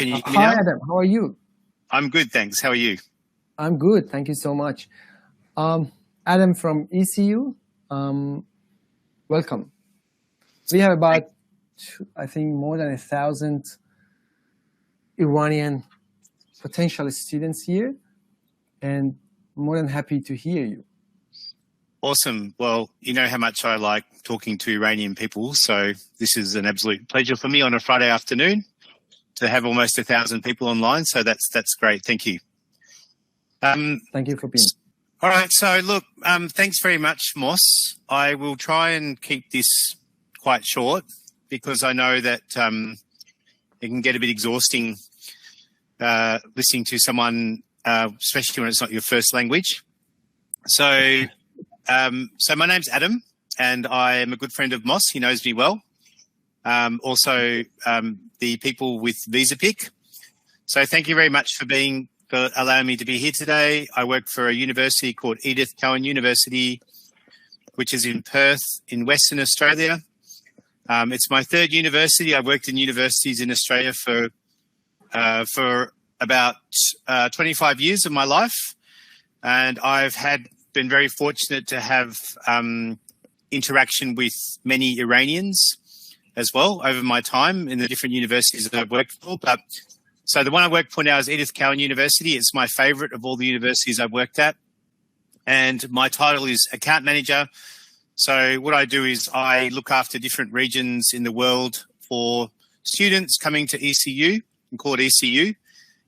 Can you hear me now? Hi, Adam. How are you? I'm good, thanks. How are you? I'm good. Thank you so much. Adam from ECU, welcome. We have about, I think, more than 1,000 Iranian potential students here, and more than happy to hear you. Awesome. Well, you know how much I like talking to Iranian people, so this is an absolute pleasure for me on a Friday afternoon to have almost 1,000 people online. So that's great. Thank you. Thank you for being. All right. So look, thanks very much, Moss. I will try and keep this quite short because I know that it can get a bit exhausting listening to someone, especially when it's not your first language. So my name's Adam, and I am a good friend of Moss. He knows me well. Also, the people with Visapic. So thank you very much for allowing me to be here today. I work for a university called Edith Cowan University, which is in Perth in Western Australia. It's my third university. I've worked in universities in Australia for about 25 years of my life, and I've been very fortunate to have interaction with many Iranians as well over my time in the different universities that I've worked for. So the one I work for now is Edith Cowan University. It's my favourite of all the universities I've worked at, and my title is account manager. So what I do is I look after different regions in the world for students coming to ECU. We call it ECU,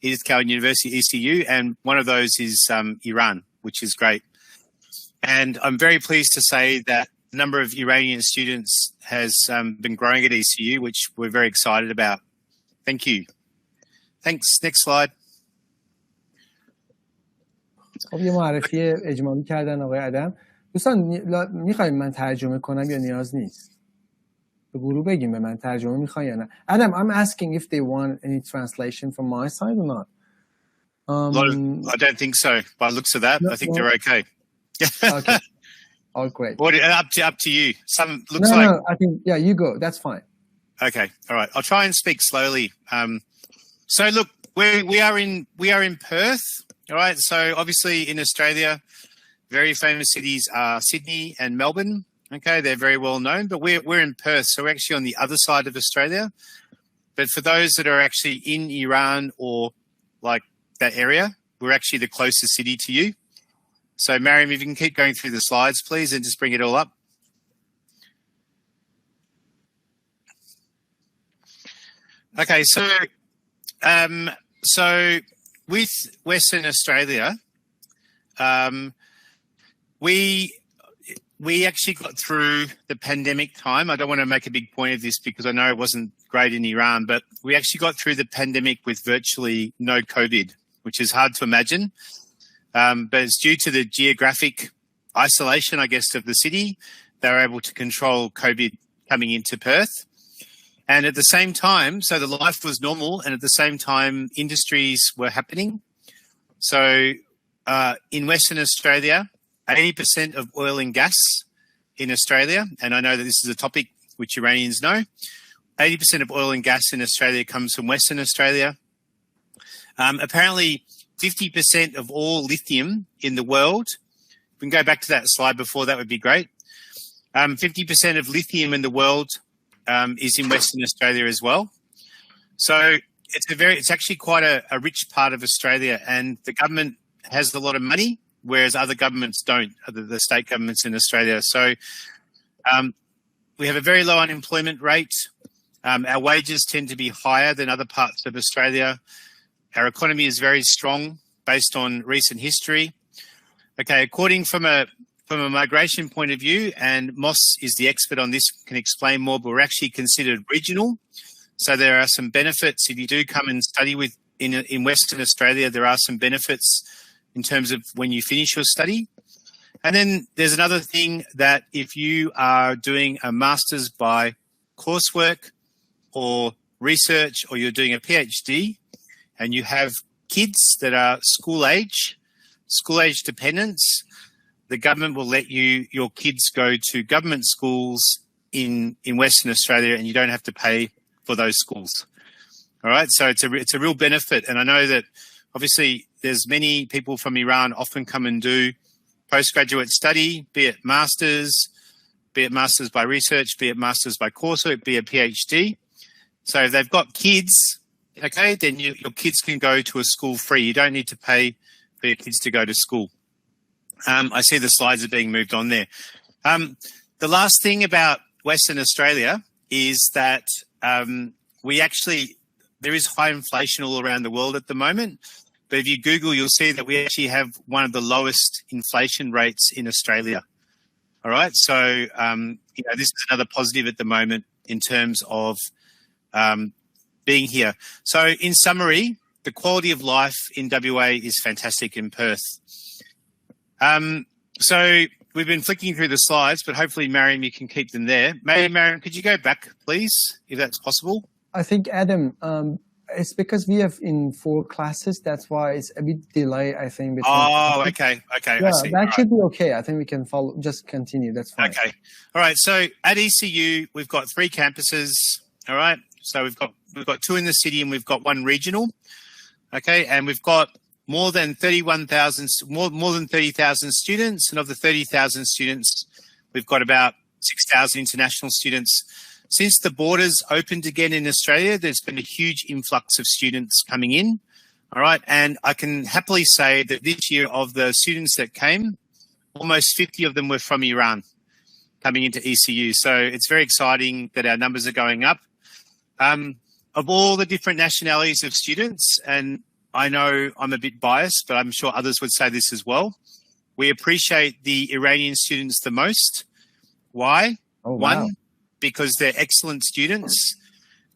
Edith Cowan University ECU, and one of those is Iran, which is great. And I'm very pleased to say that the number of Iranian students has been growing at ECU, which we're very excited about. Thank you. Thanks. Next slide. خب یه معرفی اجمالی کردن آقای ادم. دوستان میخوایم من ترجمه کنم یا نیاز نیست؟ به گروه بگیم به من ترجمه میخوای یا نه. Adam, I'm asking if they want any translation from my side or not. I don't think so. By the looks of that, I think they're okay. Okay. All great. Up to you. No, I think, yeah, you go. That's fine. Okay. All right. I'll try and speak slowly. So look, we are in Perth. All right. So obviously in Australia, very famous cities are Sydney and Melbourne. Okay. They're very well known, but we're in Perth. So we're actually on the other side of Australia. But for those that are actually in Iran or like that area, we're actually the closest city to you. So, Mariam, if you can keep going through the slides, please, and just bring it all up. Okay, so with Western Australia, we actually got through the pandemic time. I don't want to make a big point of this because I know it wasn't great in Iran, but we actually got through the pandemic with virtually no COVID, which is hard to imagine. But it's due to the geographic isolation, I guess, of the city. They were able to control COVID coming into Perth. And at the same time, so the life was normal, and at the same time, industries were happening. So in Western Australia, 80% of oil and gas in Australia, and I know that this is a topic which Iranians know, 80% of oil and gas in Australia comes from Western Australia. Apparently, 50% of all lithium in the world, if we can go back to that slide before, that would be great. 50% of lithium in the world is in Western Australia as well. So it's actually quite a rich part of Australia, and the government has a lot of money, whereas other governments don't, the state governments in Australia. So we have a very low unemployment rate. Our wages tend to be higher than other parts of Australia. Our economy is very strong based on recent history. Okay, according from a migration point of view, and Moss is the expert on this, can explain more, but we're actually considered regional. So there are some benefits if you do come and study in Western Australia. There are some benefits in terms of when you finish your study. And then there's another thing that if you are doing a master's by coursework or research, or you're doing a PhD, and you have kids that are school age dependents, the government will let your kids go to government schools in Western Australia, and you don't have to pay for those schools. All right, so it's a real benefit, and I know that obviously there's many people from Iran often come and do postgraduate study, be it masters by research, be it masters by coursework, be it PhD. So if they've got kids, okay, then your kids can go to a school free. You don't need to pay for your kids to go to school. I see the slides are being moved on there. The last thing about Western Australia is that there is high inflation all around the world at the moment. But if you Google, you'll see that we actually have one of the lowest inflation rates in Australia. All right. So, this is another positive at the moment in terms of being here. So in summary, the quality of life in WA is fantastic in Perth. So we've been flicking through the slides, but hopefully, Mariam, you can keep them there. Mariam, could you go back, please, if that's possible? I think, Adam, it's because we have in 4 classes. That's why it's a bit delay, I think. Okay. Yeah, I see. that should be okay. I think we can follow. Just continue. That's fine. Okay. All right. So at ECU, we've got 3 campuses. All right. So we've got 2 in the city and we've got 1 regional. Okay. And we've got more than 30,000 students. And of the 30,000 students, we've got about 6,000 international students. Since the borders opened again in Australia, there's been a huge influx of students coming in. All right. And I can happily say that this year, of the students that came, almost 50 of them were from Iran coming into ECU. So it's very exciting that our numbers are going up. Of all the different nationalities of students, and I know I'm a bit biased, but I'm sure others would say this as well, we appreciate the Iranian students the most. Why? Oh, wow. 1, because they're excellent students.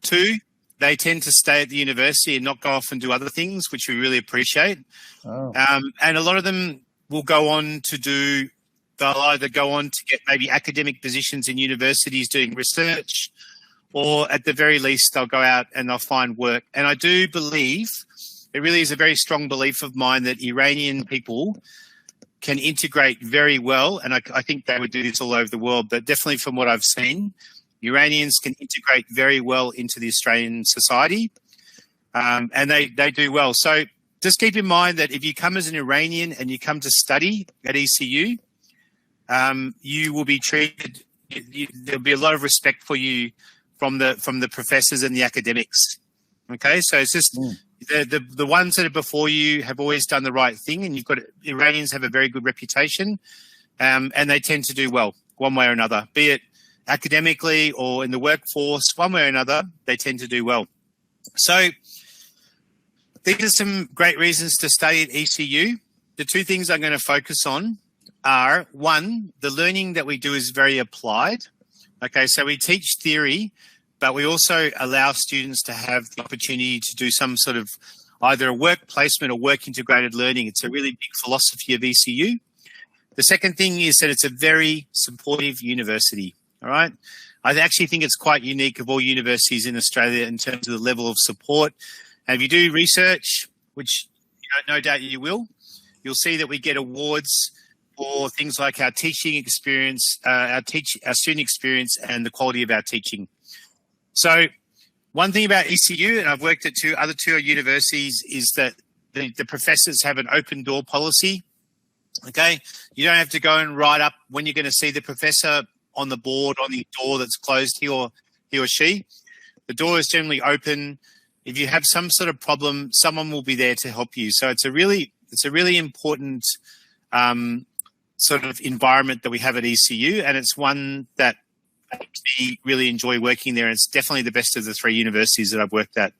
2, they tend to stay at the university and not go off and do other things, which we really appreciate. Oh. And a lot of them will go on to they'll either go on to get maybe academic positions in universities doing research, or at the very least, they'll go out and they'll find work. And I do believe, it really is a very strong belief of mine, that Iranian people can integrate very well. And I think they would do this all over the world, but definitely from what I've seen, Iranians can integrate very well into the Australian society, and they do well. So just keep in mind that if you come as an Iranian and you come to study at ECU, you will be treated, there'll be a lot of respect for you from the professors and the academics. Okay, so it's just the ones that are before you have always done the right thing, and Iranians have a very good reputation, and they tend to do well one way or another, be it academically or in the workforce, one way or another, they tend to do well. So these are some great reasons to study at ECU. The 2 things I'm going to focus on are, 1, the learning that we do is very applied. Okay, so we teach theory, but we also allow students to have the opportunity to do some sort of either a work placement or work integrated learning. It's a really big philosophy of ECU. The second thing is that it's a very supportive university. All right. I actually think it's quite unique of all universities in Australia in terms of the level of support. And if you do research, which no doubt you will, you'll see that we get awards for things like our teaching experience, our student experience, and the quality of our teaching. So one thing about ECU, and I've worked at other two universities, is that the professors have an open door policy. Okay. You don't have to go and write up when you're going to see the professor on the board, on the door that's closed, he or she. The door is generally open. If you have some sort of problem, someone will be there to help you. So it's a really important sort of environment that we have at ECU, and it's one that I actually really enjoy working there. And it's definitely the best of the 3 universities that I've worked at.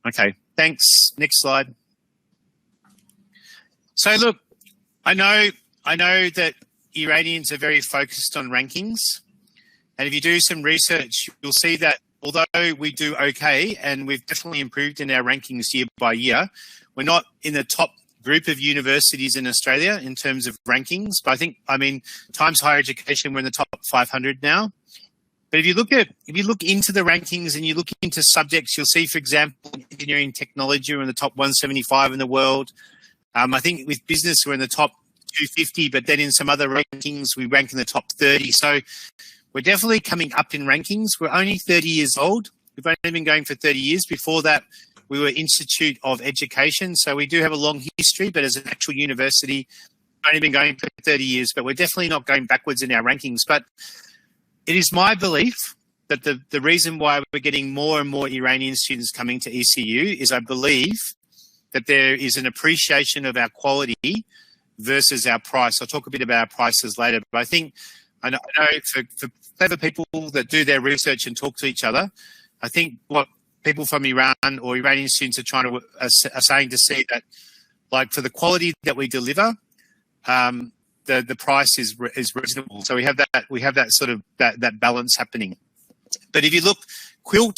Okay, thanks. Next slide. So look, I know that Iranians are very focused on rankings, and if you do some research, you'll see that although we do okay, and we've definitely improved in our rankings year by year, we're not in the top group of universities in Australia in terms of rankings. But I mean, Times Higher Education, we're in the top 500 now. But if you look into the rankings and you look into subjects, you'll see, for example, engineering technology, we're in the top 175 in the world. I think with business, we're in the top 250, but then in some other rankings, we rank in the top 30. So we're definitely coming up in rankings. We're only 30 years old. We've only been going for 30 years. Before that, we were Institute of Education. So we do have a long history, but as an actual university, we've only been going for 30 years, but we're definitely not going backwards in our rankings. But it is my belief that the reason why we're getting more and more Iranian students coming to ECU is I believe that there is an appreciation of our quality versus our price. I'll talk a bit about our prices later, but I know for clever people that do their research and talk to each other, I think what people from Iran or Iranian students are saying to see that, like, for the quality that we deliver, the price is reasonable. So we have that sort of that balance happening. But if you look, QILT,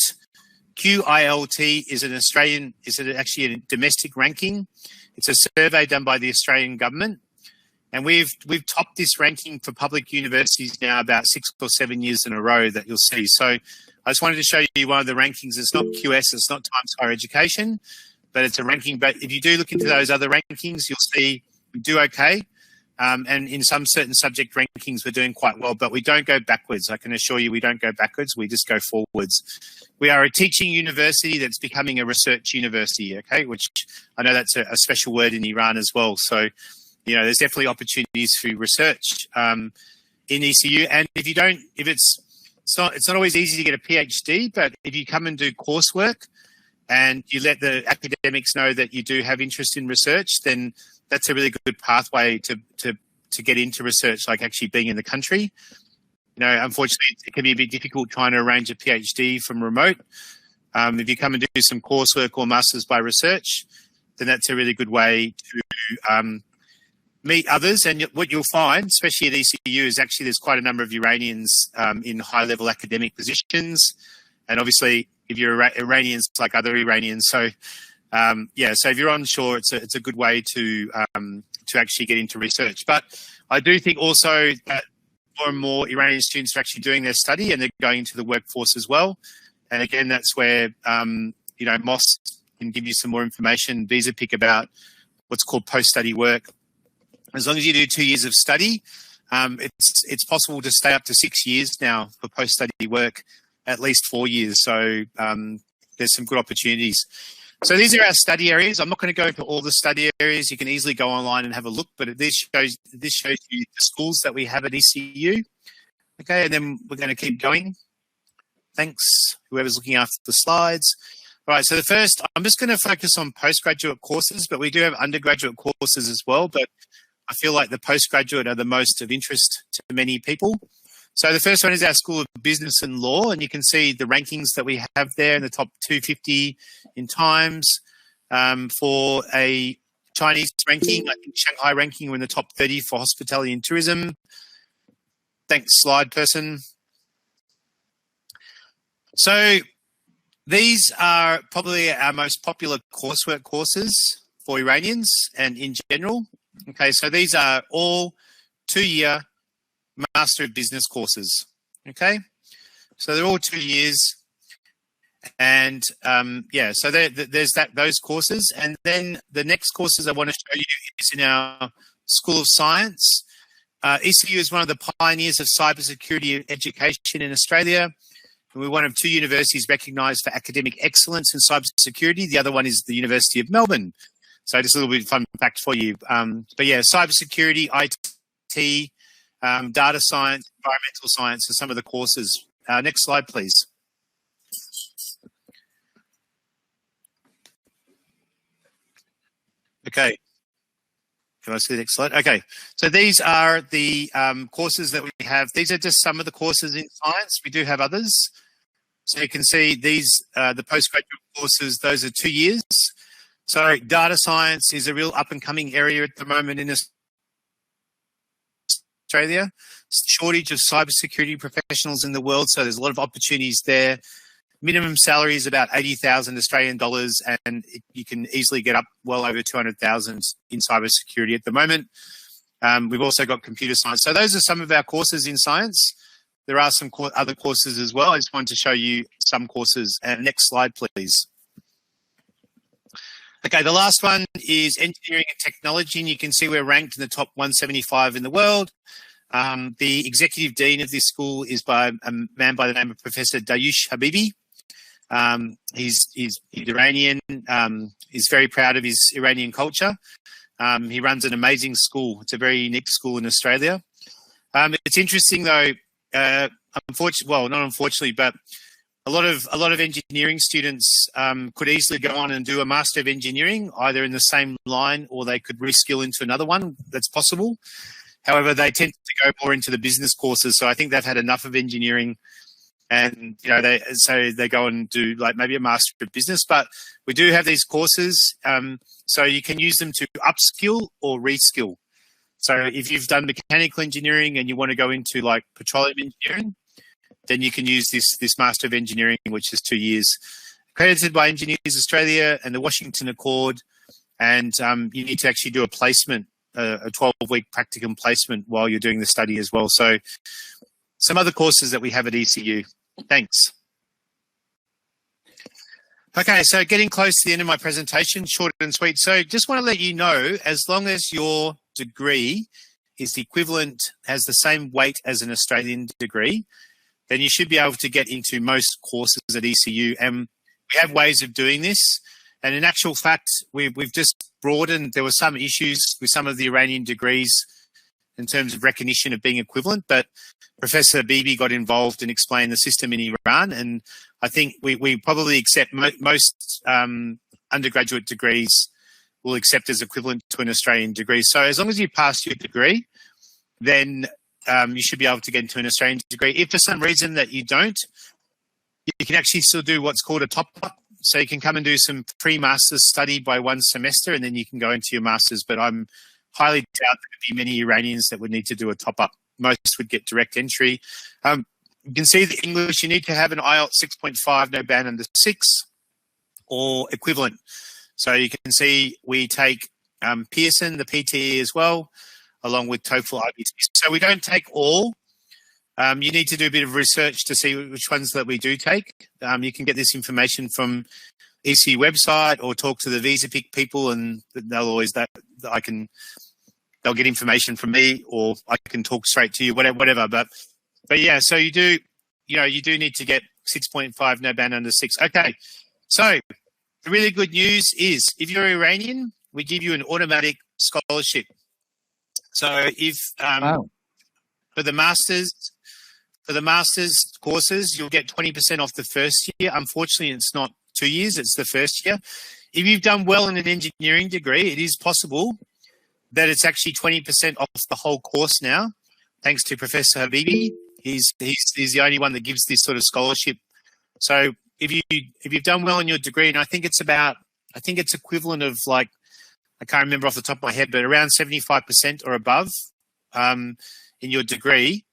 QILT is actually a domestic ranking. It's a survey done by the Australian government, and we've topped this ranking for public universities now about 6 or 7 years in a row that you'll see. So I just wanted to show you one of the rankings. It's not QS, it's not Times Higher Education, but it's a ranking. But if you do look into those other rankings, you'll see we do okay. And in some certain subject rankings, we're doing quite well, but we don't go backwards. I can assure you we don't go backwards. We just go forwards. We are a teaching university that's becoming a research university, okay, which I know that's a special word in Iran as well. So, you know, there's definitely opportunities for research in ECU. And it's not always easy to get a PhD, but if you come and do coursework and you let the academics know that you do have interest in research, then that's a really good pathway to get into research, like actually being in the country. You know, unfortunately, it can be a bit difficult trying to arrange a PhD from remote. If you come and do some coursework or masters by research, then that's a really good way to meet others. And what you'll find, especially at ECU, is actually there's quite a number of Iranians in high-level academic positions. And obviously, if you're Iranians, like other Iranians, so so if you're onshore, it's a good way to actually get into research. But I do think also that more and more Iranian students are actually doing their study and they're going into the workforce as well. And again, that's where Moss can give you some more information, Visapic, about what's called post-study work. As long as you do 2 years of study, it's possible to stay up to 6 years now for post-study work, at least 4 years. So there's some good opportunities. So these are our study areas. I'm not going to go into all the study areas. You can easily go online and have a look, but this shows you the schools that we have at ECU. Okay, and then we're going to keep going. Thanks, whoever's looking after the slides. All right, so the first, I'm just going to focus on postgraduate courses, but we do have undergraduate courses as well, but I feel like the postgraduate are the most of interest to many people. So the first one is our School of Business and Law, and you can see the rankings that we have there in the top 250 in Times. For a Chinese ranking, I think Shanghai ranking, we're in the top 30 for hospitality and tourism. Thanks, slide person. So these are probably our most popular coursework courses for Iranians and in general. Okay, so these are all 2-year Master of Business courses. Okay, so they're all 2 years, and so there's those courses, and then the next courses I want to show you is in our School of Science. ECU is one of the pioneers of cybersecurity education in Australia. We're one of 2 universities recognised for academic excellence in cybersecurity. The other one is the University of Melbourne. So just a little bit of fun fact for you. But yeah, cybersecurity, IT, data science, environmental science are some of the courses. Next slide, please. Okay. Can I see the next slide? Okay. So these are the courses that we have. These are just some of the courses in science. We do have others. So you can see these, the postgraduate courses, those are 2 years. So data science is a real up-and-coming area at the moment in Australia. Shortage of cybersecurity professionals in the world, so there's a lot of opportunities there. Minimum salary is about 80,000 Australian dollars, and you can easily get up well over 200,000 in cybersecurity at the moment. We've also got computer science. So those are some of our courses in science. There are some other courses as well. I just wanted to show you some courses. And next slide, please. Okay, the last one is engineering and technology, and you can see we're ranked in the top 175 in the world. The executive dean of this school is by a man by the name of Professor Dayush Habibi. He's Iranian. He's very proud of his Iranian culture. He runs an amazing school. It's a very unique school in Australia. It's interesting though. Not unfortunately, but a lot of engineering students could easily go on and do a Master of Engineering, either in the same line or they could reskill into another one. That's possible. However, they tend to go more into the business courses. So I think they've had enough of engineering, and they go and do like maybe a Master of Business. But we do have these courses, so you can use them to upskill or reskill. So if you've done mechanical engineering and you want to go into like petroleum engineering, then you can use this Master of Engineering, which is 2 years, accredited by Engineers Australia and the Washington Accord, and you need to actually do a placement, a 12-week practicum placement while you're doing the study as well. So some other courses that we have at ECU. Thanks. Okay, so getting close to the end of my presentation, short and sweet. So just want to let you know, as long as your degree is the equivalent, has the same weight as an Australian degree, then you should be able to get into most courses at ECU. And we have ways of doing this. And in actual fact, we've just broadened. There were some issues with some of the Iranian degrees in terms of recognition of being equivalent, but Professor Bibi got involved and explained the system in Iran. And I think we probably accept most undergraduate degrees will accept as equivalent to an Australian degree. So as long as you pass your degree, then you should be able to get into an Australian degree. If for some reason that you don't, you can actually still do what's called a top-up. So you can come and do some pre-master's study by one semester, and then you can go into your master's. But I'm highly doubt there would be many Iranians that would need to do a top-up. Most would get direct entry. You can see the English, you need to have an IELTS 6.5, no band under 6, or equivalent. So you can see we take Pearson, the PTE as well, along with TOEFL, IBT. So we don't take all. You need to do a bit of research to see which ones that we do take. You can get this information from ECU website or talk to the Visapic people, and they'll always they'll get information from me, or I can talk straight to you, whatever. But yeah, so you do need to get 6.5, no band under 6. Okay, so the really good news is if you're Iranian, we give you an automatic scholarship. So if for the master's courses, you'll get 20% off the first year. Unfortunately, it's not 2 years, it's the first year. If you've done well in an engineering degree, it is possible that it's actually 20% off the whole course now, thanks to Professor Habibi. He's the only one that gives this sort of scholarship. So if you've done well in your degree, and I think it's equivalent of, like, I can't remember off the top of my head, but around 75% or above in your degree,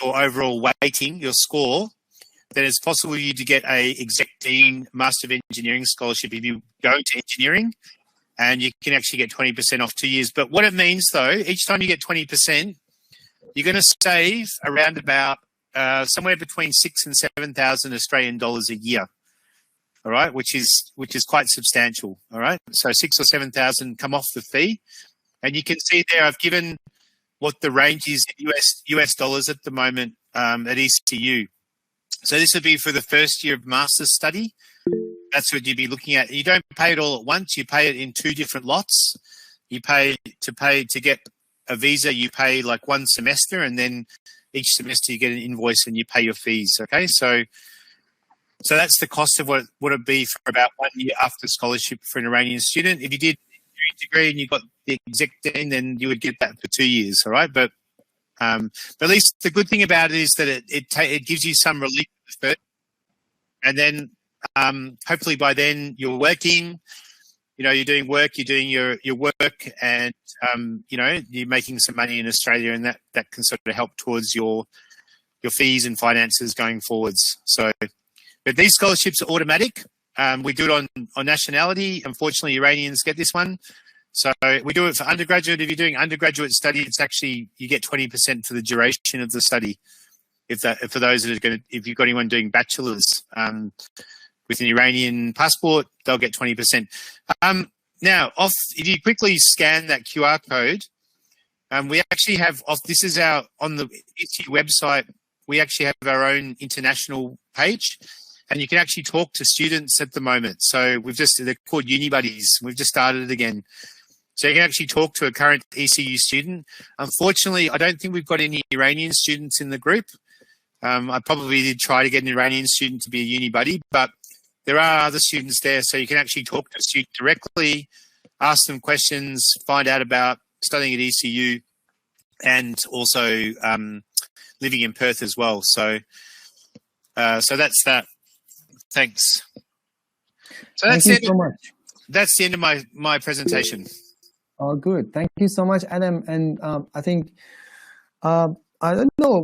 your overall weighting, your score, then it's possible for you to get a Exec Dean Master of Engineering scholarship if you go to engineering, and you can actually get 20% off 2 years. But what it means, though, each time you get 20%, you're going to save around about somewhere between 6,000 and 7,000 Australian dollars a year. All right, which is quite substantial. All right, so 6,000 or 7,000 come off the fee, and you can see there I've given what the range is in US dollars at the moment at ECU. So this would be for the first year of master's study. That's what you'd be looking at. You don't pay it all at once. You pay it in two different lots. You pay to get a visa. You pay like one semester, and then each semester you get an invoice and you pay your fees. Okay, so that's the cost of what would it be for about 1 year after scholarship for an Iranian student. If you did a degree and you got the Exec Dean, then you would get that for 2 years. All right, but at least the good thing about it is that it gives you some relief first, and then hopefully by then you're working. You're doing work, you're doing your work, and you're making some money in Australia, and that can sort of help towards your fees and finances going forwards. So, but these scholarships are automatic. We do it on nationality. Unfortunately, Iranians get this one. So we do it for undergraduate. If you're doing undergraduate study, it's actually you get 20% for the duration of the study. If you've got anyone doing bachelor's with an Iranian passport, they'll get 20%. Now, if you quickly scan that QR code, we actually have this is on the ECU website. We actually have our own international page, and you can actually talk to students at the moment. So they're called uni buddies. We've just started it again. So you can actually talk to a current ECU student. Unfortunately, I don't think we've got any Iranian students in the group. I probably did try to get an Iranian student to be a uni buddy, but there are other students there. So you can actually talk to a student directly, ask them questions, find out about studying at ECU, and also living in Perth as well. So that's that. Thanks. So Thank you so much. That's the end of my presentation. Oh, good. Thank you so much, Adam. And I think, I don't know,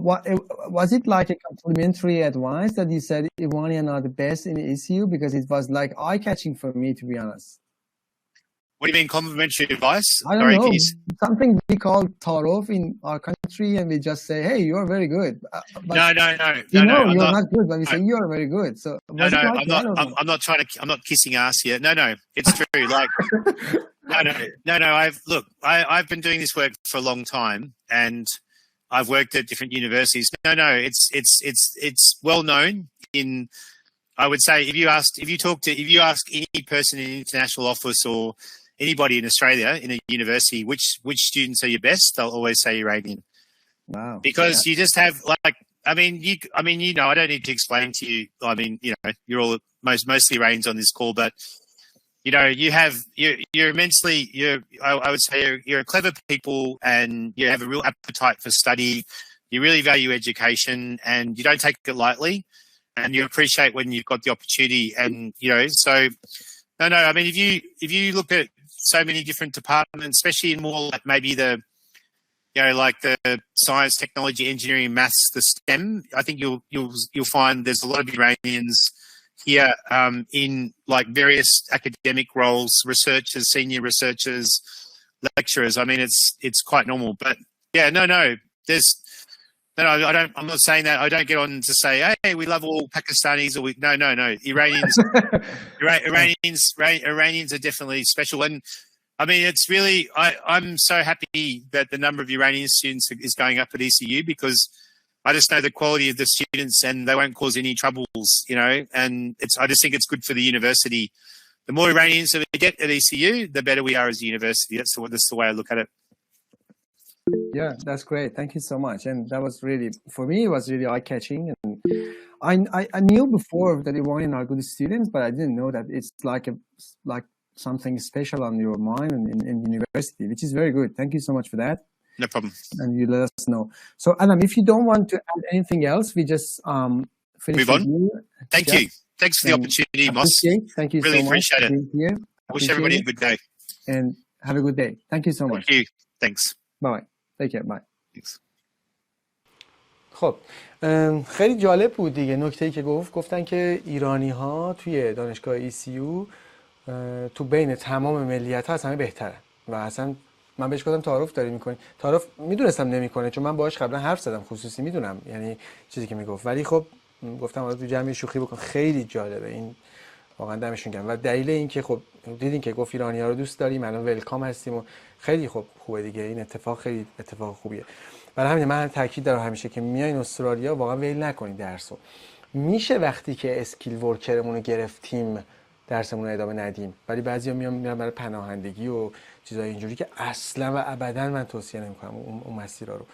was it like a complimentary advice that you said Iranian are the best in ECU? Because it was like eye-catching for me, to be honest. What do you mean complimentary advice? I don't know. Something we call tarof in our country, and we just say, "Hey, you're very good." No. You're not good, but we say you're very good. So I'm not I'm not kissing ass here. No, it's true. Like, no. I've been doing this work for a long time, and I've worked at different universities. No, it's well known in. I would say if you ask any person in an international office or anybody in Australia in a university, which students are your best, they'll always say Iranian. Wow. Because you just have I don't need to explain to you. I mean, you're all mostly Iranians on this call, but you're immensely, I would say you're clever people, and you have a real appetite for study. You really value education, and you don't take it lightly, and you appreciate when you've got the opportunity. And, so no, I mean, if you look at so many different departments, especially in more like maybe the science, technology, engineering, maths, the STEM, I think you'll find there's a lot of Iranians here in like various academic roles, researchers, senior researchers, lecturers. I mean, it's quite normal. But yeah, no, I'm not saying that. I don't get on to say, hey, we love all Pakistanis, or no. Iranians are definitely special. And I mean, it's really, I'm so happy that the number of Iranian students is going up at ECU, because I just know the quality of the students, and they won't cause any troubles, and I just think it's good for the university. The more Iranians that we get at ECU, the better we are as a university. That's the way I look at it. Yeah, that's great. Thank you so much. And that was really, for me, it was really eye-catching. And I knew before that Iranian are good students, but I didn't know that it's like something special on your mind in university, which is very good. Thank you so much for that. No problem. And you let us know. So, Adam, if you don't want to add anything else, we just finish. Move on. Thank you. Thanks for the opportunity, Moss. Thank you really so much. Really appreciate it. Wish everybody a good day. And have a good day. Thank you so much. Thank you. Thanks. Bye. Take care. Bye. Thanks. خب خیلی جالب بود دیگه. نکته‌ای که گفتن که ایرانی ها توی دانشگاه ECU تو بین تمام ملیت ها از همه بهترن و اصلا من بهش گفتم تعارف داری میکنی. تعارف میدونستم نمیکنه، چون من باهاش قبلا حرف زدم، خصوصی میدونم یعنی چیزی که میگفت، ولی خب گفتم حالا تو جمع شوخی بکن. خیلی جالبه این، واقعا دمشون گرم. و دلیل این که خب دیدین که گفت ایرانی‌ها رو دوست داریم، الان ولکام هستیم و خیلی خوبه دیگه. این اتفاق خیلی اتفاق خوبیه. برای همین من تاکید دارم همیشه که میایین استرالیا واقعا ول نکنید درسو. میشه وقتی که اسکیل ورکرمون رو گرفتیم درسمون رو ادامه ندیم، ولی بعضیا میرن برای پناهندگی و چیزای اینجوری که اصلا و ابدا من توصیه نمی‌کنم اون مسیرا رو.